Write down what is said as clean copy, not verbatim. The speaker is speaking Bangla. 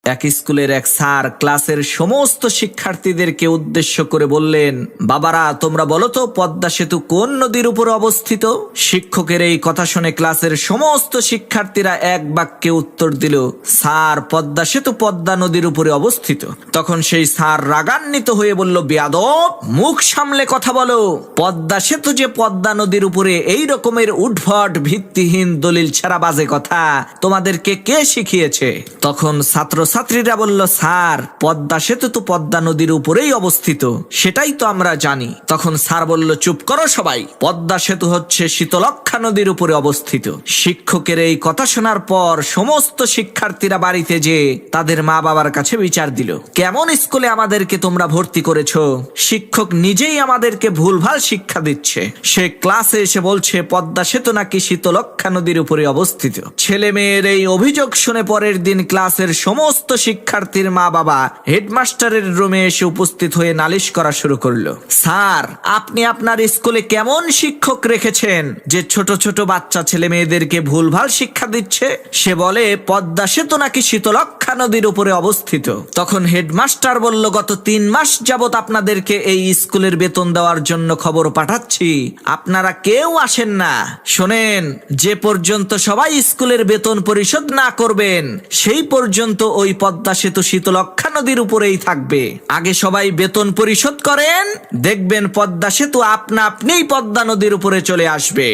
এক স্কুলের এক স্যার ক্লাসের সমস্ত শিক্ষার্থীদেরকে উদ্দেশ্য করে বললেন, বাবারা তোমরা বলো তো পদ্মা সেতু কোন নদীর উপরে অবস্থিত? শিক্ষকের এই কথা শুনে ক্লাসের সমস্ত শিক্ষার্থীরা এক বাক্যে উত্তর দিল, স্যার পদ্মা সেতু পদ্মা নদীর উপরে অবস্থিত। তখন সেই স্যার রাগান্বিত হয়ে বলল, বেয়াদব, মুখ সামলে কথা বলো। পদ্মা সেতু যে পদ্মা নদীর উপরে, এই রকমের উদ্ভট ভিত্তিহীন দলিল ছাড়া বাজে কথা তোমাদেরকে কে শিখিয়েছে? তখন ছাত্রীরা বলল, স্যার পদ্মা সেতু তো পদ্মা নদীর উপরেই অবস্থিত, সেটাই তো আমরা জানি। তখন স্যার বলল, চুপ করো সবাই, পদ্মা সেতু হচ্ছে শীতলক্ষ্যা নদীর উপরে অবস্থিত। শিক্ষকের এই কথা শোনার পর সমস্ত শিক্ষার্থীরা বাড়িতে যেয়ে তাদের মা বাবার কাছে বিচার দিল, কেমন স্কুলে আমাদেরকে তোমরা ভর্তি করেছো? শিক্ষক নিজেই আমাদেরকে ভুলভাল শিক্ষা দিচ্ছে। সে ক্লাসে এসে বলছে পদ্মা সেতু নাকি শীতলক্ষ্যা নদীর উপরে অবস্থিত। ছেলে মেয়ের এই অভিযোগ শুনে পরের দিন ক্লাসের সমস্ত শিক্ষার্থীর মা বাবা হেডমাস্টারের রুমে এসে উপস্থিত হয়ে নালিশ করা শুরু করলো, স্যার আপনি আপনার স্কুলে কেমন শিক্ষক রেখেছেন যে ছোট ছোট বাচ্চা ছেলে মেয়েদেরকে ভুলভাল শিক্ষা দিচ্ছে? সে বলে পদ্মা সেতু নাকি শীতলক্ষ্যা নদীর উপরে অবস্থিত। তখন হেডমাস্টার বলল, গত 3 মাস যাবত আপনাদেরকে এই স্কুলের বেতন দেওয়ার জন্য খবর পাঠাচ্ছি, আপনারা কেউ আসেন না। শোনেন, যে পর্যন্ত সবাই স্কুলের বেতন পরিশোধ না করবেন সেই পর্যন্ত ওই পদ্মা সেতু শীতলক্ষ্যা নদীর উপরেই থাকবে। আগে সবাই বেতন পরিশোধ করেন, দেখবেন পদ্মা সেতু আপনা আপনিই পদ্মা নদীর উপরে চলে আসবে।